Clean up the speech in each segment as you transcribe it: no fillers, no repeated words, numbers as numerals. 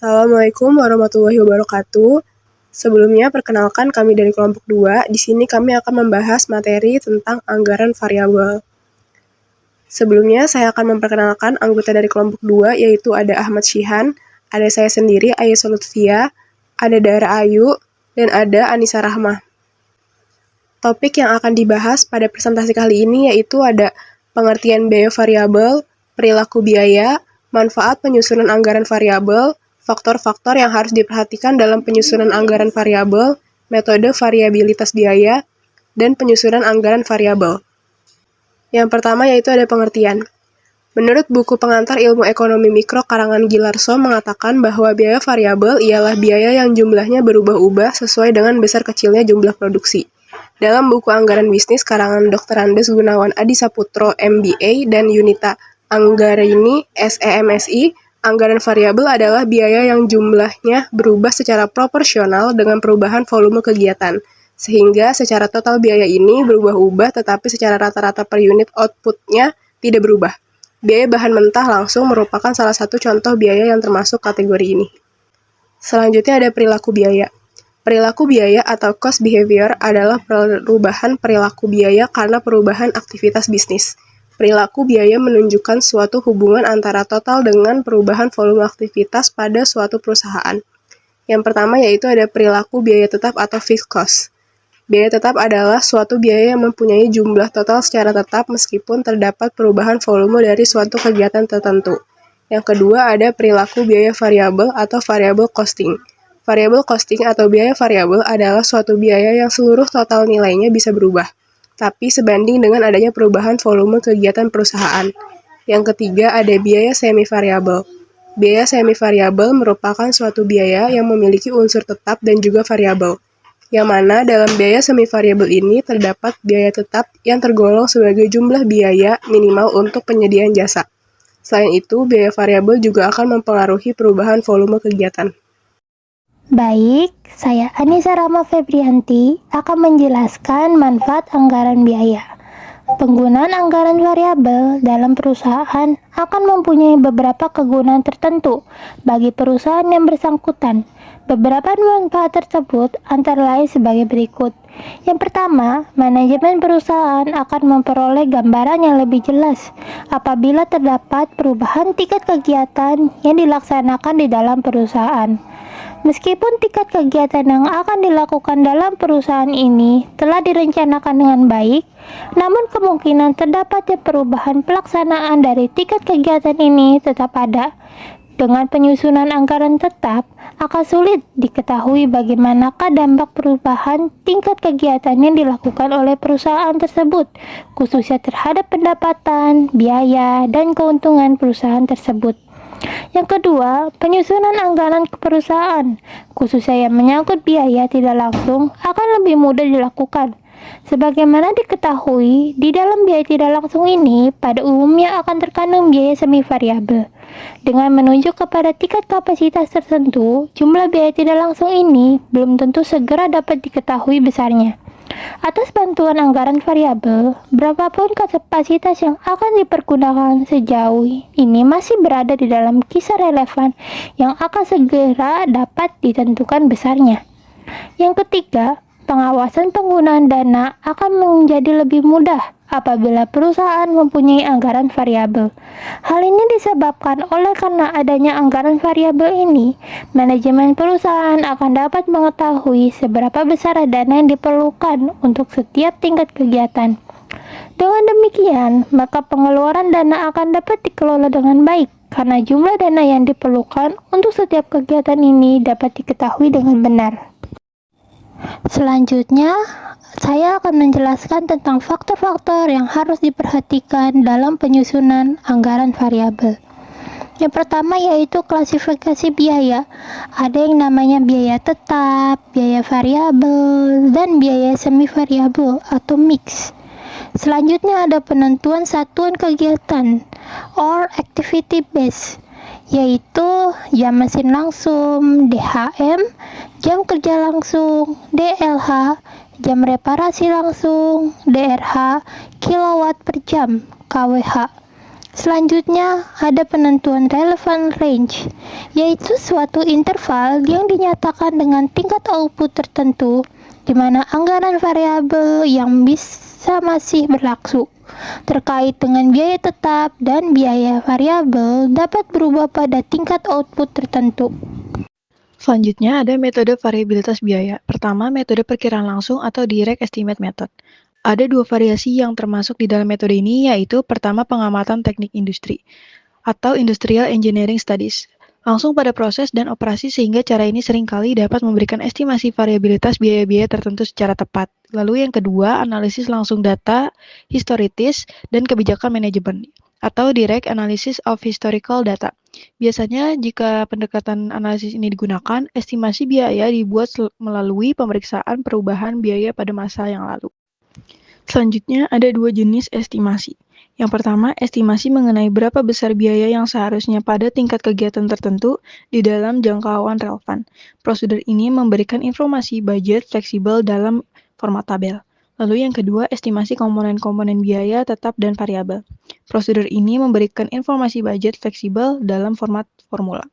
Assalamualaikum warahmatullahi wabarakatuh. Sebelumnya, perkenalkan kami dari kelompok 2. Di sini kami akan membahas materi tentang anggaran variabel. Sebelumnya, saya akan memperkenalkan anggota dari kelompok 2, yaitu ada Ahmad Shihan, ada saya sendiri, Ayesa Lutfia, ada Dara Ayu, dan ada Anissa Rahmah. Topik yang akan dibahas pada presentasi kali ini yaitu ada pengertian biaya variabel, perilaku biaya, manfaat penyusunan anggaran variabel, faktor-faktor yang harus diperhatikan dalam penyusunan anggaran variabel, metode variabilitas biaya, dan penyusunan anggaran variabel. Yang pertama yaitu ada pengertian. Menurut buku pengantar ilmu ekonomi mikro karangan Gilarso mengatakan bahwa biaya variabel ialah biaya yang jumlahnya berubah-ubah sesuai dengan besar kecilnya jumlah produksi. Dalam buku anggaran bisnis karangan Dr. Andes Gunawan Adi Saputro MBA dan Yunita Anggarini SEMSI, anggaran variabel adalah biaya yang jumlahnya berubah secara proporsional dengan perubahan volume kegiatan, sehingga secara total biaya ini berubah-ubah tetapi secara rata-rata per unit outputnya tidak berubah. Biaya bahan mentah langsung merupakan salah satu contoh biaya yang termasuk kategori ini. Selanjutnya ada perilaku biaya. Perilaku biaya atau cost behavior adalah perubahan perilaku biaya karena perubahan aktivitas bisnis. Perilaku biaya menunjukkan suatu hubungan antara total dengan perubahan volume aktivitas pada suatu perusahaan. Yang pertama yaitu ada perilaku biaya tetap atau fixed cost. Biaya tetap adalah suatu biaya yang mempunyai jumlah total secara tetap meskipun terdapat perubahan volume dari suatu kegiatan tertentu. Yang kedua ada perilaku biaya variabel atau variable costing. Variable costing atau biaya variabel adalah suatu biaya yang seluruh total nilainya bisa berubah, tapi sebanding dengan adanya perubahan volume kegiatan perusahaan. Yang ketiga ada biaya semi-variabel. Biaya semi-variabel merupakan suatu biaya yang memiliki unsur tetap dan juga variabel, yang mana dalam biaya semi-variabel ini terdapat biaya tetap yang tergolong sebagai jumlah biaya minimal untuk penyediaan jasa. Selain itu, biaya variabel juga akan mempengaruhi perubahan volume kegiatan. Baik, saya Anissa Rahma Febrianti akan menjelaskan manfaat anggaran biaya. Penggunaan anggaran variabel dalam perusahaan akan mempunyai beberapa kegunaan tertentu bagi perusahaan yang bersangkutan. Beberapa manfaat tersebut antara lain sebagai berikut. Yang pertama, manajemen perusahaan akan memperoleh gambaran yang lebih jelas apabila terdapat perubahan tingkat kegiatan yang dilaksanakan di dalam perusahaan. Meskipun tingkat kegiatan yang akan dilakukan dalam perusahaan ini telah direncanakan dengan baik, namun kemungkinan terdapatnya perubahan pelaksanaan dari tingkat kegiatan ini tetap ada. Dengan penyusunan anggaran tetap, akan sulit diketahui bagaimanakah dampak perubahan tingkat kegiatan yang dilakukan oleh perusahaan tersebut, khususnya terhadap pendapatan, biaya, dan keuntungan perusahaan tersebut. Yang kedua, penyusunan anggaran perusahaan, khususnya yang menyangkut biaya tidak langsung, akan lebih mudah dilakukan. Sebagaimana diketahui, di dalam biaya tidak langsung ini pada umumnya akan terkandung biaya semi variabel. Dengan menunjuk kepada tingkat kapasitas tertentu, jumlah biaya tidak langsung ini belum tentu segera dapat diketahui besarnya. Atas bantuan anggaran variabel, berapapun kapasitas yang akan dipergunakan sejauh ini masih berada di dalam kisar relevan yang akan segera dapat ditentukan besarnya. Yang ketiga, pengawasan penggunaan dana akan menjadi lebih mudah apabila perusahaan mempunyai anggaran variabel. Hal ini disebabkan oleh karena adanya anggaran variabel ini, manajemen perusahaan akan dapat mengetahui seberapa besar dana yang diperlukan untuk setiap tingkat kegiatan. Dengan demikian, maka pengeluaran dana akan dapat dikelola dengan baik karena jumlah dana yang diperlukan untuk setiap kegiatan ini dapat diketahui dengan benar. Selanjutnya, saya akan menjelaskan tentang faktor-faktor yang harus diperhatikan dalam penyusunan anggaran variabel. Yang pertama yaitu klasifikasi biaya. Ada yang namanya biaya tetap, biaya variabel, dan biaya semi variabel atau mix. Selanjutnya ada penentuan satuan kegiatan or activity base, yaitu jam mesin langsung (DHM), jam kerja langsung (DLH), jam reparasi langsung (DRH), kilowatt per jam (kWh). Selanjutnya, ada penentuan relevant range, yaitu suatu interval yang dinyatakan dengan tingkat output tertentu, di mana anggaran variabel yang bisa masih berlaku. Terkait dengan biaya tetap dan biaya variabel dapat berubah pada tingkat output tertentu. Selanjutnya ada metode variabilitas biaya. Pertama, metode perkiraan langsung atau direct estimate method. Ada dua variasi yang termasuk di dalam metode ini, yaitu pertama pengamatan teknik industri atau Industrial Engineering Studies, langsung pada proses dan operasi sehingga cara ini seringkali dapat memberikan estimasi variabilitas biaya-biaya tertentu secara tepat. Lalu yang kedua, analisis langsung data, historitis, dan kebijakan manajemen atau Direct Analysis of Historical Data. Biasanya jika pendekatan analisis ini digunakan, estimasi biaya dibuat melalui pemeriksaan perubahan biaya pada masa yang lalu. Selanjutnya ada dua jenis estimasi. Yang pertama, estimasi mengenai berapa besar biaya yang seharusnya pada tingkat kegiatan tertentu di dalam jangkauan relevan. Prosedur ini memberikan informasi budget fleksibel dalam format tabel. Lalu yang kedua, estimasi komponen-komponen biaya tetap dan variabel. Prosedur ini memberikan informasi budget fleksibel dalam format formula.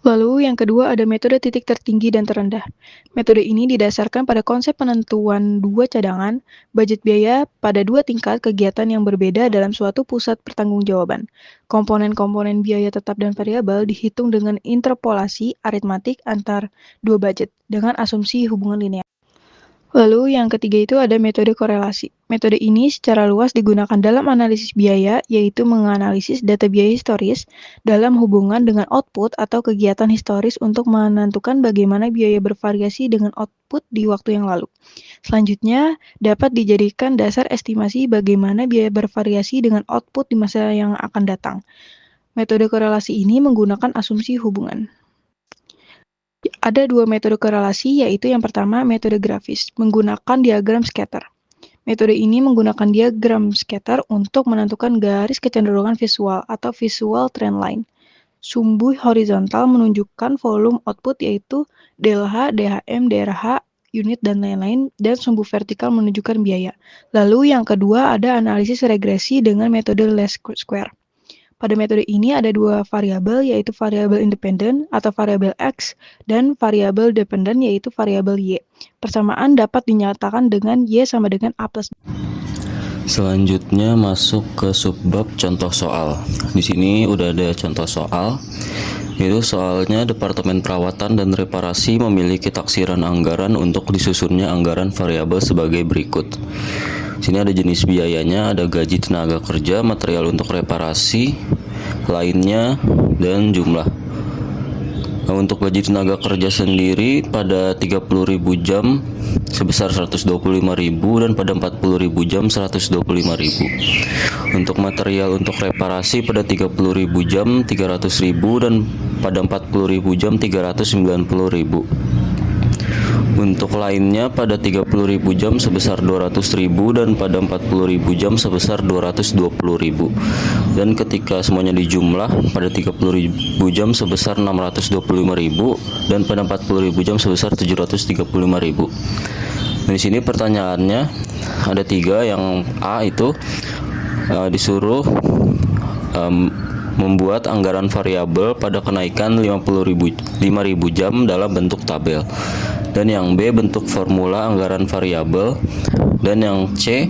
Lalu yang kedua ada metode titik tertinggi dan terendah. Metode ini didasarkan pada konsep penentuan dua cadangan, budget biaya pada dua tingkat kegiatan yang berbeda dalam suatu pusat pertanggungjawaban. Komponen-komponen biaya tetap dan variabel dihitung dengan interpolasi aritmatik antar dua budget dengan asumsi hubungan linear. Lalu yang ketiga itu ada metode korelasi. Metode ini secara luas digunakan dalam analisis biaya, yaitu menganalisis data biaya historis dalam hubungan dengan output atau kegiatan historis untuk menentukan bagaimana biaya bervariasi dengan output di waktu yang lalu. Selanjutnya, dapat dijadikan dasar estimasi bagaimana biaya bervariasi dengan output di masa yang akan datang. Metode korelasi ini menggunakan asumsi hubungan. Ada dua metode korelasi, yaitu yang pertama metode grafis, menggunakan diagram scatter. Metode ini menggunakan diagram scatter untuk menentukan garis kecenderungan visual atau visual trend line. Sumbu horizontal menunjukkan volume output yaitu DLH, DHM, DRH, unit, dan lain-lain, dan sumbu vertikal menunjukkan biaya. Lalu yang kedua ada analisis regresi dengan metode least square. Pada metode ini ada dua variabel, yaitu variabel independen atau variabel X dan variabel dependen yaitu variabel Y. Persamaan dapat dinyatakan dengan Y sama dengan A plus B. Selanjutnya masuk ke subbab contoh soal. Di sini udah ada contoh soal. Itu soalnya Departemen Perawatan dan Reparasi memiliki taksiran anggaran untuk disusunnya anggaran variabel sebagai berikut. Sini ada jenis biayanya, ada gaji tenaga kerja, material untuk reparasi, lainnya, dan jumlah. Nah, untuk gaji tenaga kerja sendiri pada 30.000 jam sebesar 125.000 dan pada 40.000 jam 125.000. Untuk material untuk reparasi pada 30.000 jam 300.000 dan pada 40.000 jam 390.000. Untuk lainnya pada 30.000 jam sebesar 200.000 dan pada 40.000 jam sebesar 220.000. Dan ketika semuanya dijumlah pada 30.000 jam sebesar 625.000 dan pada 40.000 jam sebesar 735.000. Di sini pertanyaannya ada tiga. Yang A itu disuruh membuat anggaran variabel pada kenaikan 5.000 jam dalam bentuk tabel. Dan yang B bentuk formula anggaran variabel, dan yang C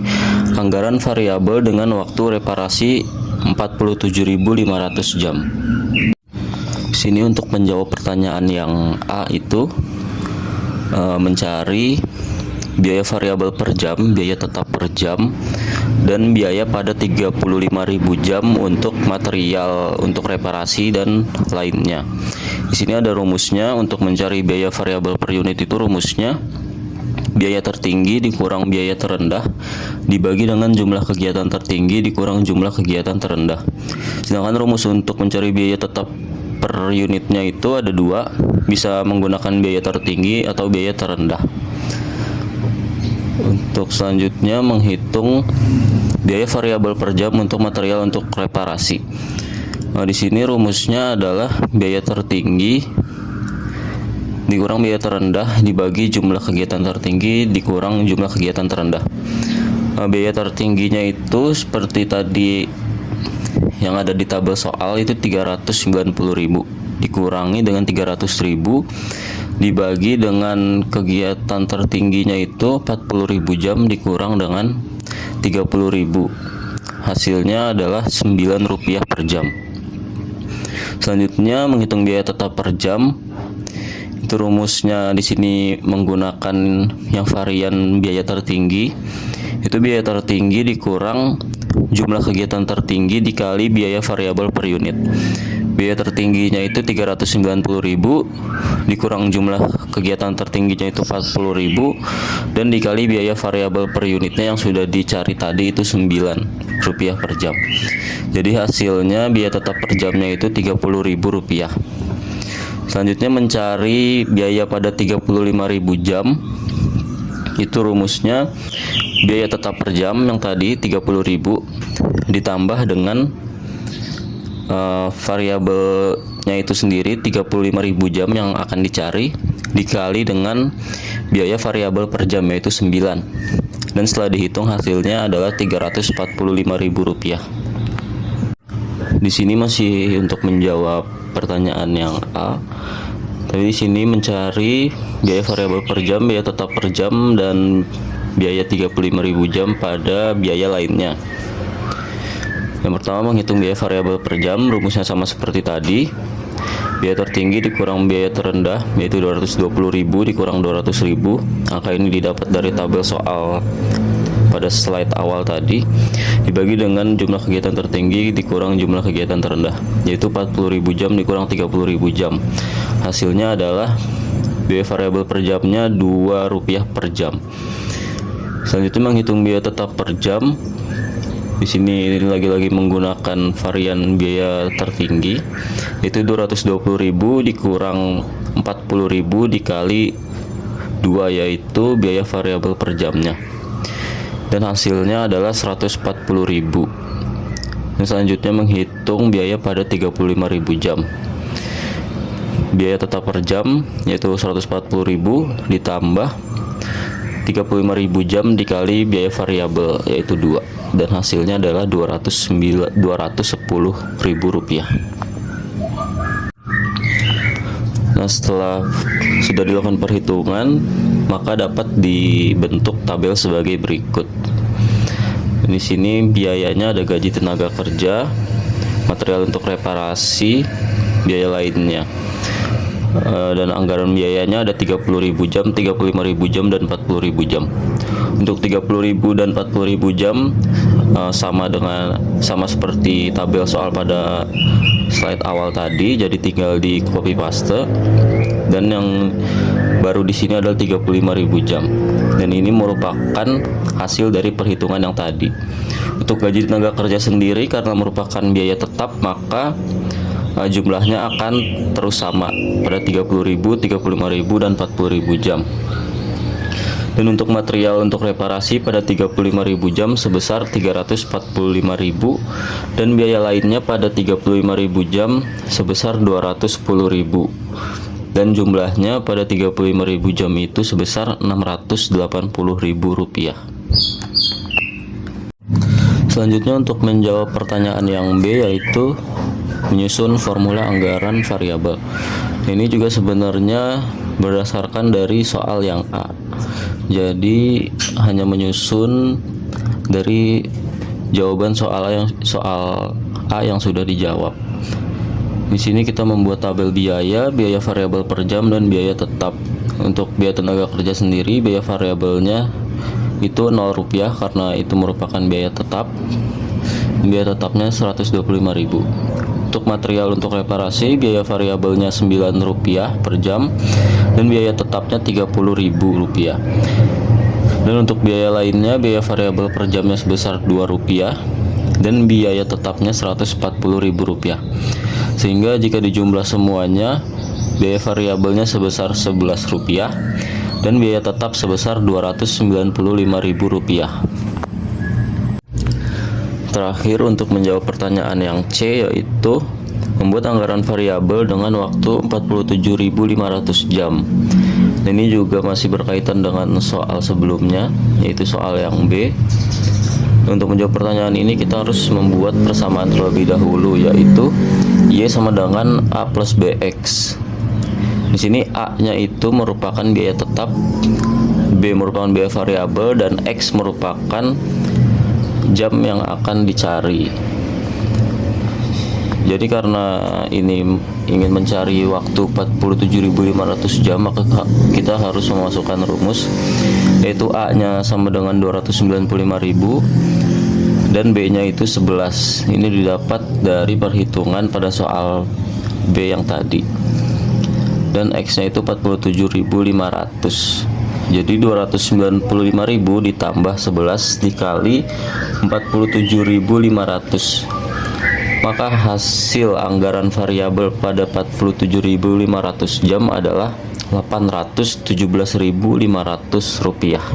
anggaran variabel dengan waktu reparasi 47.500 jam. Sini untuk menjawab pertanyaan yang A itu mencari biaya variabel per jam, biaya tetap per jam, dan biaya pada 35.000 jam untuk material untuk reparasi dan lainnya. Di sini ada rumusnya. Untuk mencari biaya variabel per unit itu rumusnya biaya tertinggi dikurang biaya terendah dibagi dengan jumlah kegiatan tertinggi dikurang jumlah kegiatan terendah. Sedangkan rumus untuk mencari biaya tetap per unitnya itu ada dua, bisa menggunakan biaya tertinggi atau biaya terendah. Untuk selanjutnya menghitung biaya variabel per jam untuk material untuk reparasi. Nah, di sini rumusnya adalah biaya tertinggi dikurang biaya terendah dibagi jumlah kegiatan tertinggi dikurang jumlah kegiatan terendah. Nah, biaya tertingginya itu seperti tadi yang ada di tabel soal itu 390.000 dikurangi dengan 300.000 dibagi dengan kegiatan tertingginya itu 40.000 jam dikurang dengan 30.000. Hasilnya adalah Rp9 per jam. Selanjutnya menghitung biaya tetap per jam. Itu rumusnya di sini menggunakan yang varian biaya tertinggi. Itu biaya tertinggi dikurang jumlah kegiatan tertinggi dikali biaya variabel per unit. Biaya tertingginya itu 390.000 dikurang jumlah kegiatan tertingginya itu 40.000 dan dikali biaya variabel per unitnya yang sudah dicari tadi itu Rp9 per jam. Jadi hasilnya biaya tetap per jamnya itu Rp30.000. Selanjutnya mencari biaya pada 35.000 jam. Itu rumusnya biaya tetap per jam yang tadi 30.000 ditambah dengan variabelnya itu sendiri 35.000 jam yang akan dicari dikali dengan biaya variabel per jam yaitu 9. Dan setelah dihitung hasilnya adalah Rp345.000. Di sini masih untuk menjawab pertanyaan yang A. Tapi di sini mencari biaya variabel per jam, biaya tetap per jam, dan biaya 35.000 jam pada biaya lainnya. Yang pertama menghitung biaya variabel per jam, rumusnya sama seperti tadi. Biaya tertinggi dikurang biaya terendah, yaitu 220.000 dikurang 200.000. Angka ini didapat dari tabel soal pada slide awal tadi, dibagi dengan jumlah kegiatan tertinggi dikurang jumlah kegiatan terendah, yaitu 40.000 jam dikurang 30.000 jam. Hasilnya adalah biaya variabel per jamnya Rp2 per jam. Selanjutnya menghitung biaya tetap per jam. Di sini lagi-lagi menggunakan varian biaya tertinggi, itu 220.000 dikurang 40.000 dikali 2, yaitu biaya variabel per jamnya. Dan hasilnya adalah 140.000. Dan selanjutnya menghitung biaya pada 35.000 jam. Biaya tetap per jam yaitu 140.000 ditambah 35.000 jam dikali biaya variabel yaitu 2, dan hasilnya adalah Rp210.000. Nah, setelah sudah dilakukan perhitungan, maka dapat dibentuk tabel sebagai berikut. Di sini biayanya ada gaji tenaga kerja, material untuk reparasi, biaya lainnya. Dan anggaran biayanya ada 30.000 jam, 35.000 jam, dan 40.000 jam. Untuk 30.000 dan 40.000 jam sama seperti tabel soal pada slide awal tadi, jadi tinggal di copy paste. Dan yang baru di sini adalah 35.000 jam. Dan ini merupakan hasil dari perhitungan yang tadi. Untuk gaji tenaga kerja sendiri karena merupakan biaya tetap, maka jumlahnya akan terus sama pada 30.000, 35.000, dan 40.000 jam. Dan untuk material untuk reparasi pada 35.000 jam sebesar 345.000, dan biaya lainnya pada 35.000 jam sebesar 210.000. Dan jumlahnya pada 35.000 jam itu sebesar Rp680.000. Selanjutnya untuk menjawab pertanyaan yang B, yaitu menyusun formula anggaran variabel. Ini juga sebenarnya berdasarkan dari soal yang A. Jadi hanya menyusun dari jawaban soal A yang sudah dijawab. Di sini kita membuat tabel biaya variabel per jam, dan biaya tetap. Untuk biaya tenaga kerja sendiri, biaya variabelnya itu Rp0 karena itu merupakan biaya tetap. Biaya tetapnya 125.000. Untuk material untuk reparasi, biaya variabelnya Rp9 per jam, dan biaya tetapnya Rp30.000. Dan untuk biaya lainnya, biaya variabel per jamnya sebesar Rp2, dan biaya tetapnya Rp140.000. Sehingga jika dijumlah semuanya, biaya variabelnya sebesar Rp11, dan biaya tetap sebesar Rp295.000. Terakhir untuk menjawab pertanyaan yang C, yaitu membuat anggaran variabel dengan waktu 47.500 jam. Ini juga masih berkaitan dengan soal sebelumnya, yaitu soal yang B. Untuk menjawab pertanyaan ini kita harus membuat persamaan terlebih dahulu, yaitu Y sama dengan A plus BX. Di sini A-nya itu merupakan biaya tetap, B merupakan biaya variabel, dan X merupakan jam yang akan dicari. Jadi karena ini ingin mencari waktu 47.500 jam, maka kita harus memasukkan rumus, yaitu A-nya sama dengan 295.000 dan B-nya itu 11. Ini didapat dari perhitungan pada soal B yang tadi. Dan X-nya itu 47.500. Jadi 295.000 ditambah 11 dikali 47.500. Maka hasil anggaran variabel pada 47.500 jam adalah 817.500 rupiah.